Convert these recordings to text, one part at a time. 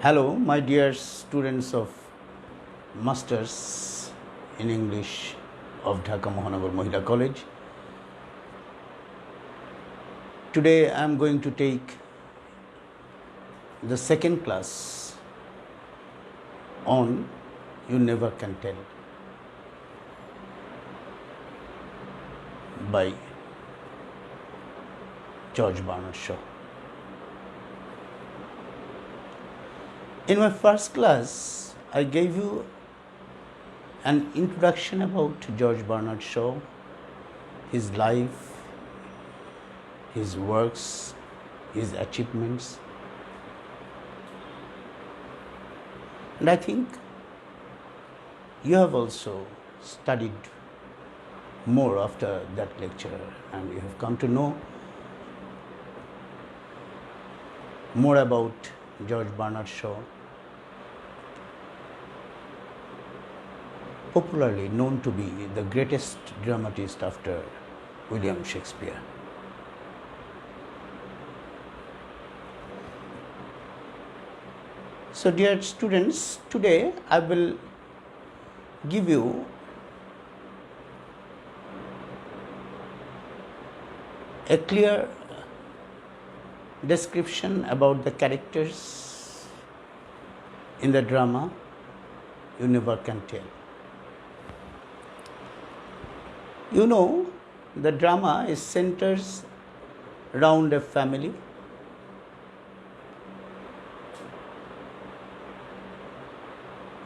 Hello, my dear students of Masters in English of Dhaka Mohanagar Mohila College. Today I am going to take the second class on You Never Can Tell by G.B.Shaw. In my first class, I gave you an introduction about G.B.Shaw, his life, his works, his achievements. And I think you have also studied more after that lecture and you have come to know more about G.B.Shaw, popularly known to be the greatest dramatist after William Shakespeare. So dear students, today I will give you a clear description about the characters in the drama You Never Can Tell. You know, the drama is centers around a family.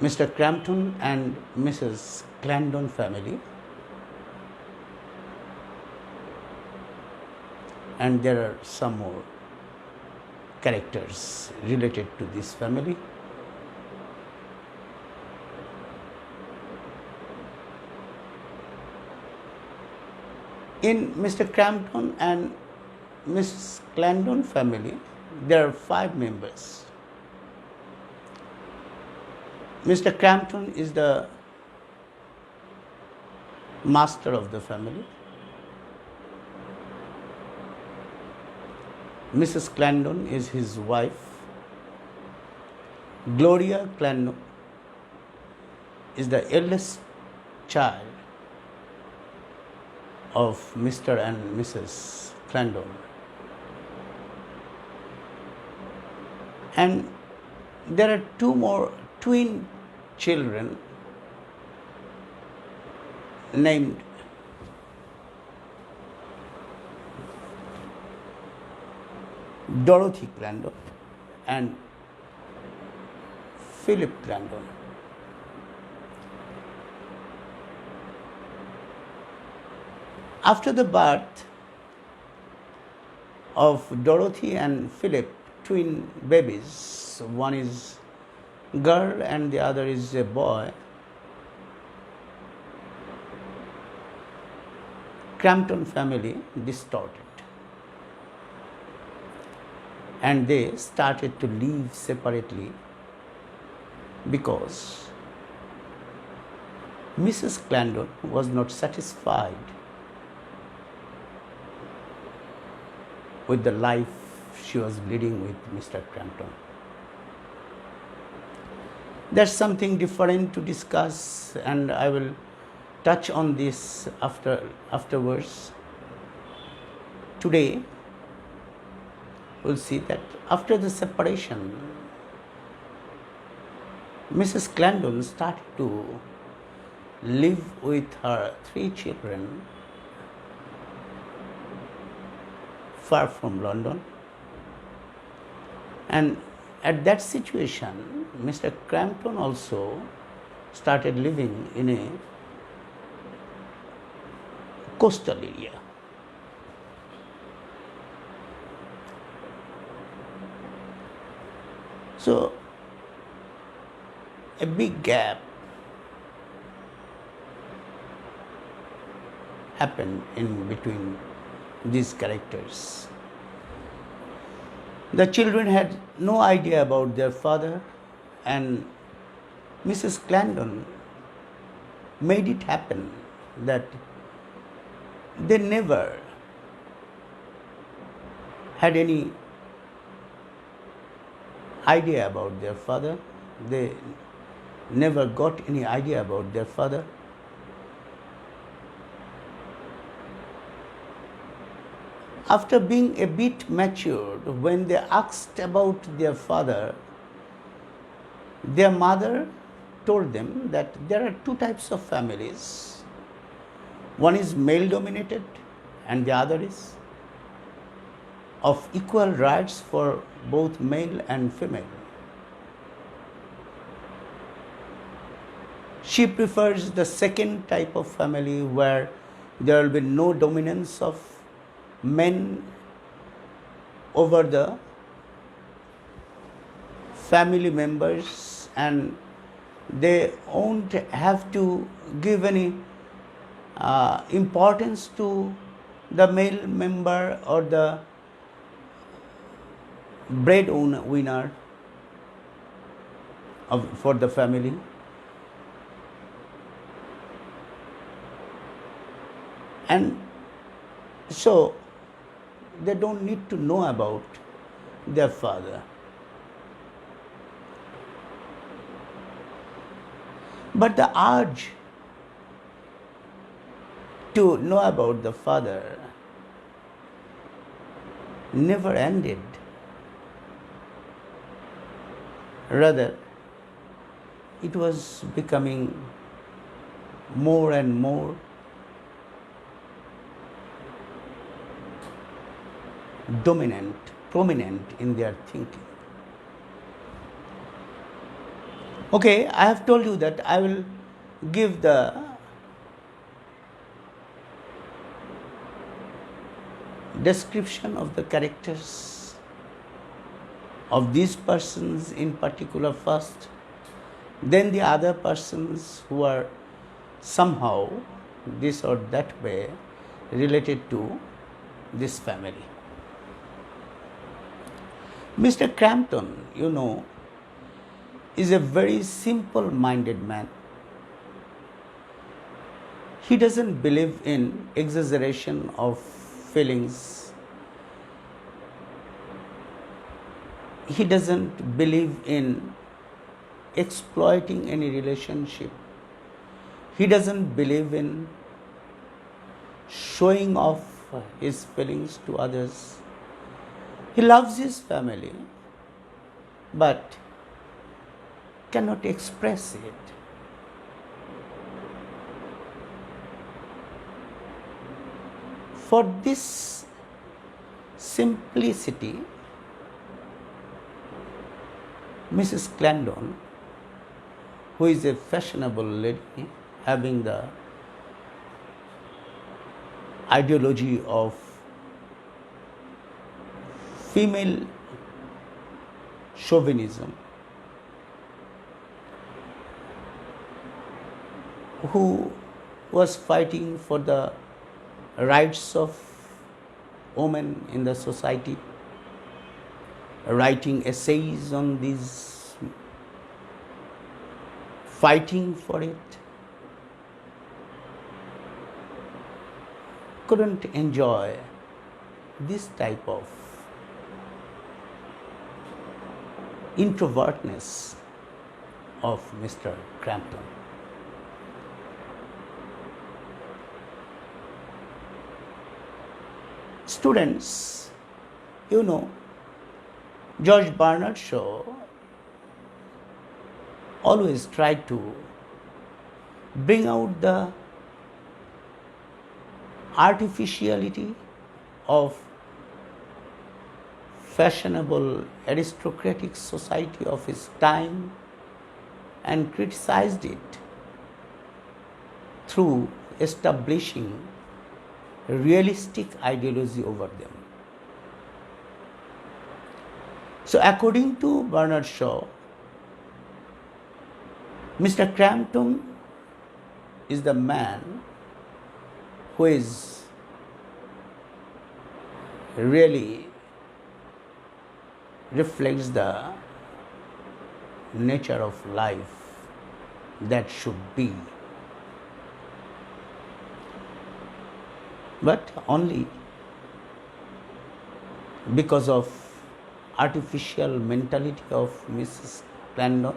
Mr. Crampton and Mrs. Clandon family, and there are some more characters related to this family. In Mr. Crampton and Mrs. Clandon family, there are 5 members. Mr. Crampton is the master of the family. Mrs. Clandon is his wife. Gloria Clandon is the eldest child of Mr. and Mrs. Clandon. And there are 2 more twin children named Dorothy Clandon and Philip Clandon. After the birth of Dorothy and Philip, twin babies, one is girl and the other is a boy, Crampton family distorted and they started to live separately because Mrs. Clandon was not satisfied with the life she was leading with Mr. Crampton. There's something different to discuss and I will touch on this afterwards. Today, we'll see that after the separation, Mrs. Clandon started to live with her 3 children far from London. And at that situation, Mr. Crampton also started living in a coastal area. So, a big gap happened in between these characters. The children had no idea about their father and Mrs. Clandon made it happen that they never had any idea about their father. They never got any idea about their father. After being a bit matured, when they asked about their father, their mother told them that there are two types of families. One is male dominated and the other is of equal rights for both male and female. She prefers the second type of family where there will be no dominance of men over the family members, and they won't have to give any importance to the male member or the breadwinner for the family. And so they don't need to know about their father. But the urge to know about the father never ended. Rather, it was becoming more and more dominant, prominent in their thinking. Okay, I have told you that I will give the description of the characters of these persons in particular first, then the other persons who are somehow this or that way related to this family. Mr. Crampton, you know, is a very simple-minded man. He doesn't believe in exaggeration of feelings. He doesn't believe in exploiting any relationship. He doesn't believe in showing off his feelings to others. He loves his family, but cannot express it. For this simplicity, Mrs. Clandon, who is a fashionable lady having the ideology of female chauvinism, who was fighting for the rights of women in the society, writing essays on this, fighting for it, couldn't enjoy this type of introvertness of Mr. Crampton. Students, you know, George Bernard Shaw always tried to bring out the artificiality of fashionable aristocratic society of his time and criticized it through establishing a realistic ideology over them. So according to Bernard Shaw, Mr. Crampton is the man who is really reflects the nature of life that should be, but only because of artificial mentality of Mrs. Clandon,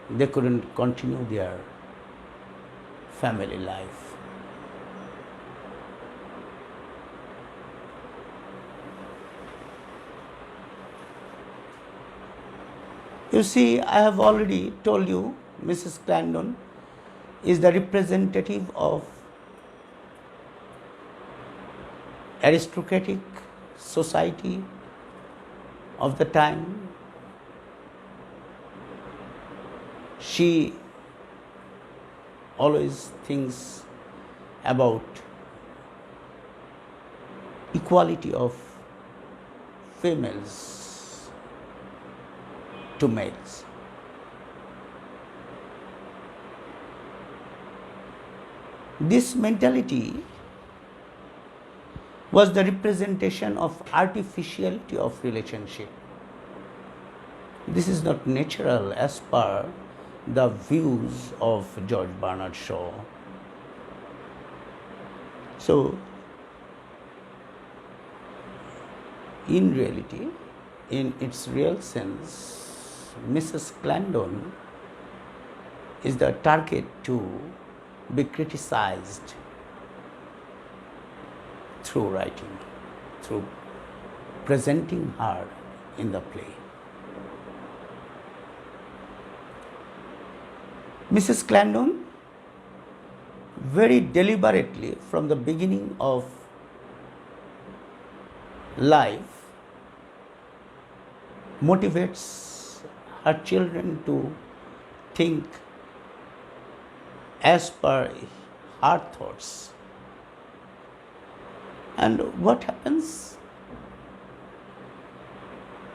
they couldn't continue their family life. You see, I have already told you, Mrs. Clandon is the representative of aristocratic society of the time. She always thinks about equality of females to males. This mentality was the representation of artificiality of relationship. This is not natural as per the views of George Bernard Shaw. So, in reality, in its real sense, Mrs. Clandon is the target to be criticized through writing, through presenting her in the play. Mrs. Clandon very deliberately from the beginning of life motivates her children to think as per her thoughts. And what happens?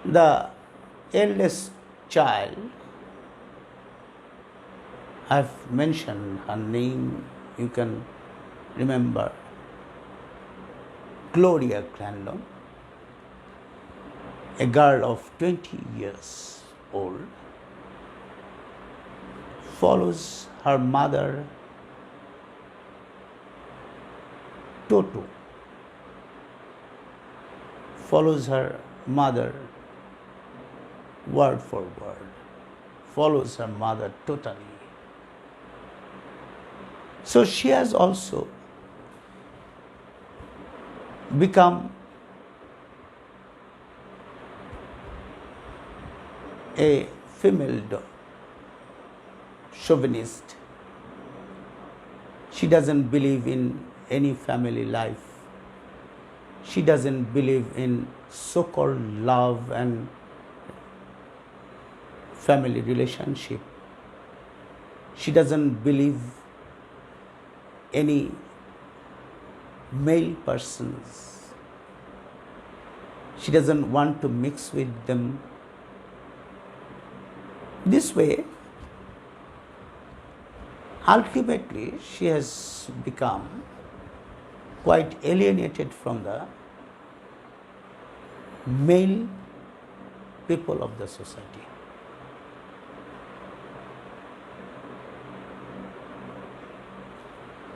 The eldest child, I've mentioned her name, you can remember, Gloria Clandon, a girl of 20 years old, follows her mother Toto, follows her mother word for word, follows her mother totally. So she has also become a female chauvinist. She doesn't believe in any family life. She doesn't believe in so-called love and family relationship. She doesn't believe any male persons. She doesn't want to mix with them. This way, ultimately, she has become quite alienated from the male people of the society.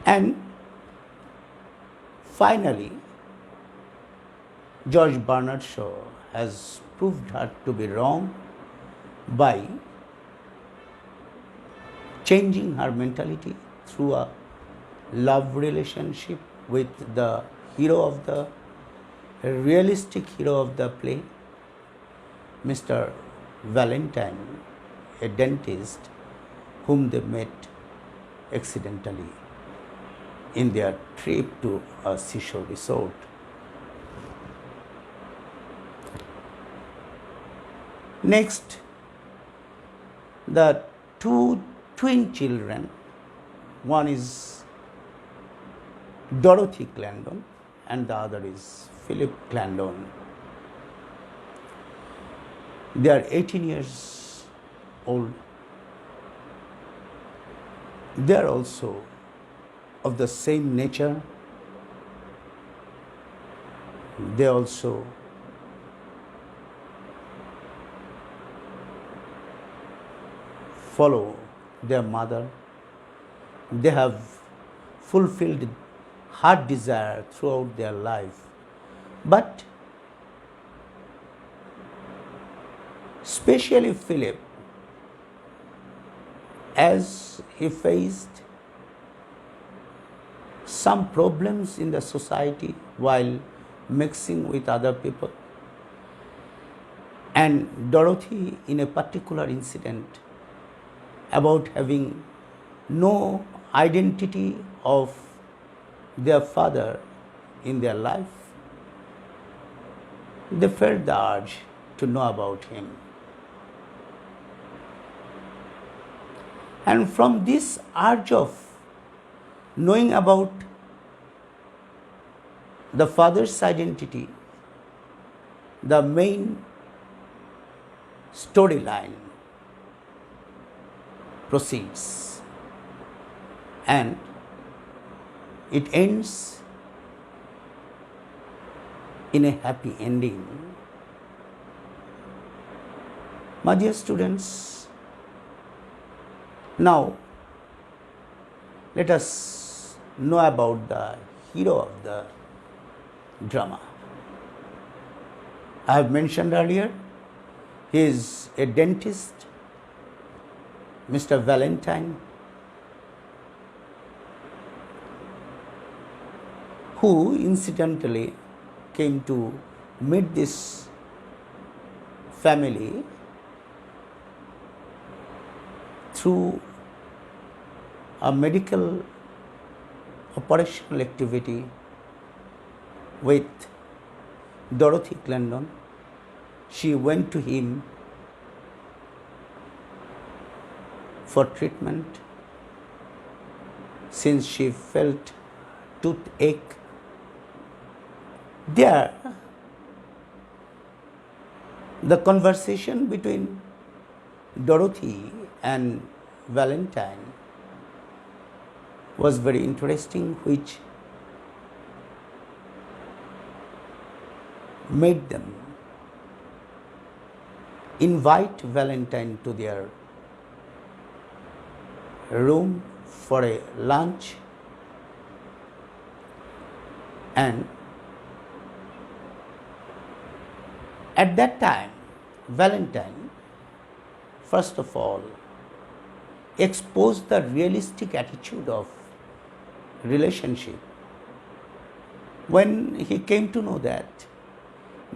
And finally, George Bernard Shaw has proved her to be wrong by changing her mentality through a love relationship with the hero of the realistic hero of the play, Mr. Valentine, a dentist whom they met accidentally in their trip to a seashore resort. Next, the two twin children, one is Dorothy Clandon and the other is Philip Clandon. They are 18 years old. They are also of the same nature. They also follow their mother. They have fulfilled heart desire throughout their life. But especially Philip, as he faced some problems in the society while mixing with other people, and Dorothy in a particular incident about having no identity of their father in their life, they felt the urge to know about him. And from this urge of knowing about the father's identity, the main storyline proceeds, and it ends in a happy ending. My dear students, now let us know about the hero of the drama. I have mentioned earlier, he is a dentist, Mr. Valentine, who incidentally came to meet this family through a medical operational activity with Dorothy Clandon. She went to him for treatment since she felt toothache. There, the conversation between Dorothy and Valentine was very interesting, which made them invite Valentine to their room for a lunch, and at that time Valentine first of all exposed the realistic attitude of relationship. When he came to know that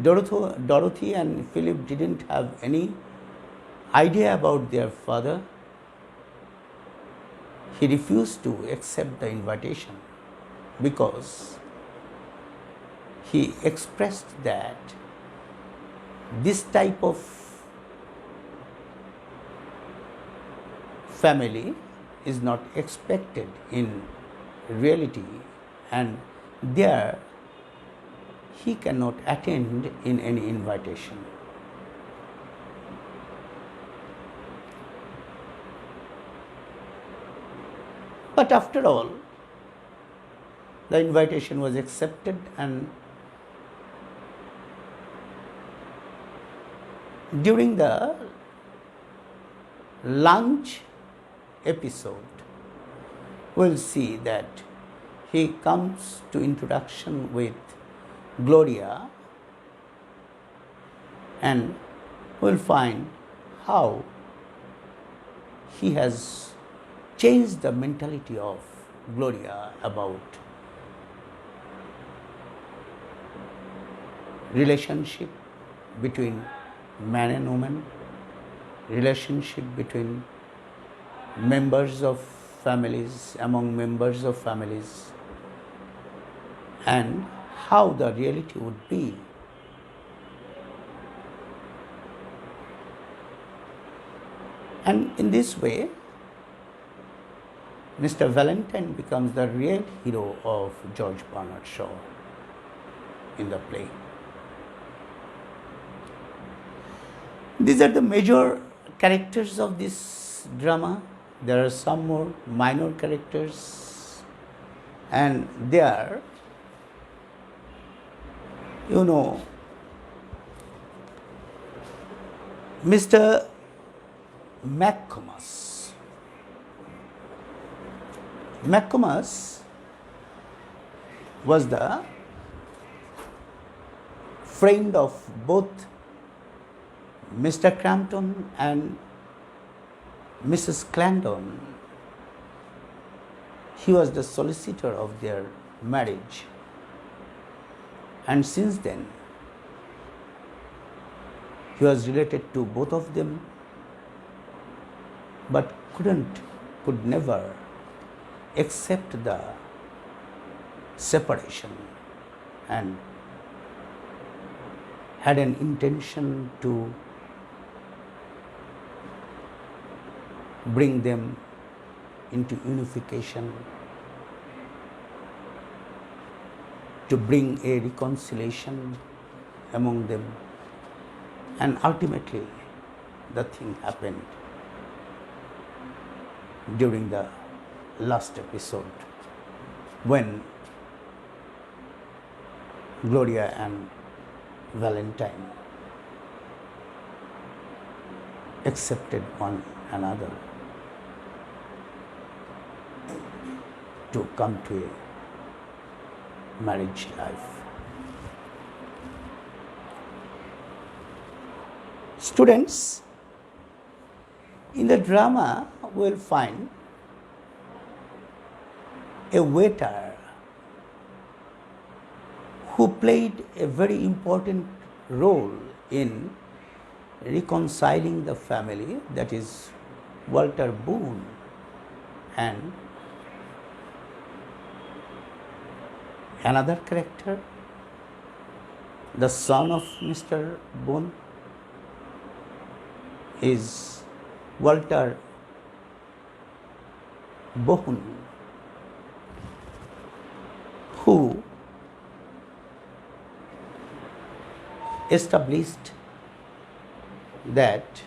Dorothy and Philip didn't have any idea about their father, he refused to accept the invitation because he expressed that this type of family is not expected in reality, and there he cannot attend in any invitation. But after all, the invitation was accepted, and during the lunch episode, we'll see that he comes to introduction with Gloria, and we'll find how he has changed the mentality of Gloria about relationship between man and woman, relationship between members of families, among members of families, and how the reality would be. And in this way, Mr. Valentine becomes the real hero of George Bernard Shaw in the play. These are the major characters of this drama. There are some more minor characters, and they are, Mr. Macombers. Macombers was the friend of both Mr. Crampton and Mrs. Clandon, he was the solicitor of their marriage. And since then, he was related to both of them, but could never accept the separation and had an intention to bring them into unification, to bring a reconciliation among them, and ultimately the thing happened during the last episode when Gloria and Valentine accepted one another to come to a marriage life. Students, in the drama we will find a waiter who played a very important role in reconciling the family, that is Walter Bohun, and another character, the son of Mr. Bohun, is Walter Bohun, who established that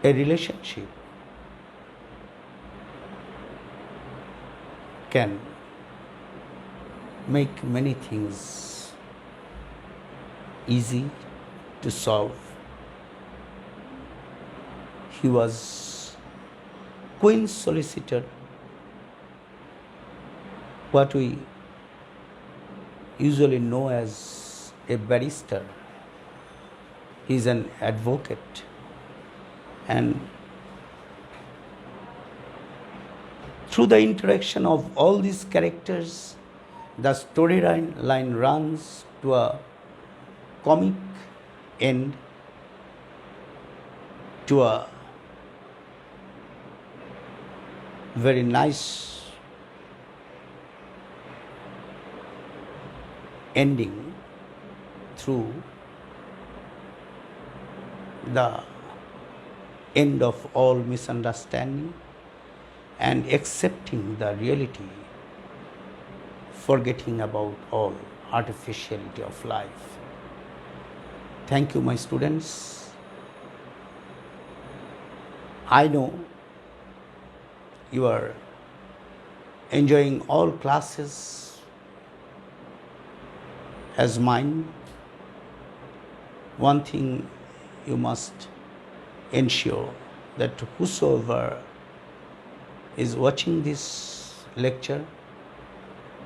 a relationship can make many things easy to solve. He was Queen's solicitor, what we usually know as a barrister. He is an advocate, and through the interaction of all these characters, the storyline runs to a comic end, to a very nice ending through the end of all misunderstanding and accepting the reality, forgetting about all artificiality of life. Thank you, my students. I know you are enjoying all classes as mine. One thing you must ensure that whosoever is watching this lecture,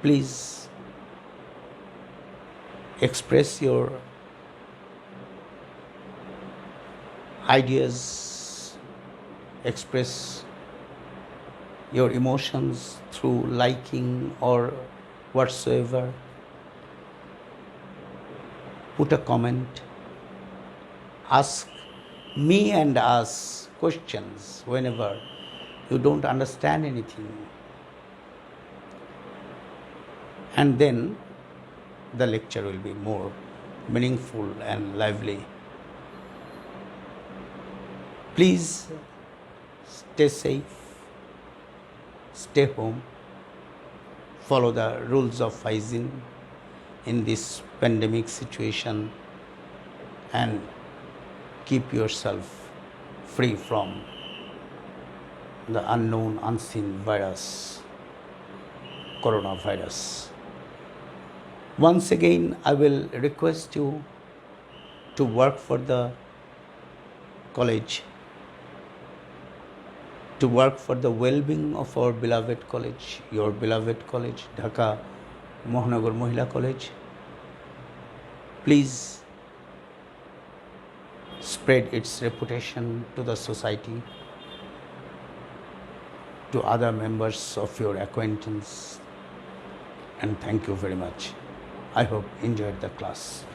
please express your ideas, express your emotions through liking or whatsoever. Put a comment, ask me and us questions whenever you don't understand anything, and then the lecture will be more meaningful and lively. Please stay safe, stay home, follow the rules of hygiene in this pandemic situation, and keep yourself free from the unknown, unseen virus, coronavirus. Once again, I will request you to work for the college, to work for the well-being of our beloved college, your beloved college, Dhaka Mohanagar Mohila College. Please spread its reputation to the society, to other members of your acquaintance, and thank you very much. I hope you enjoyed the class.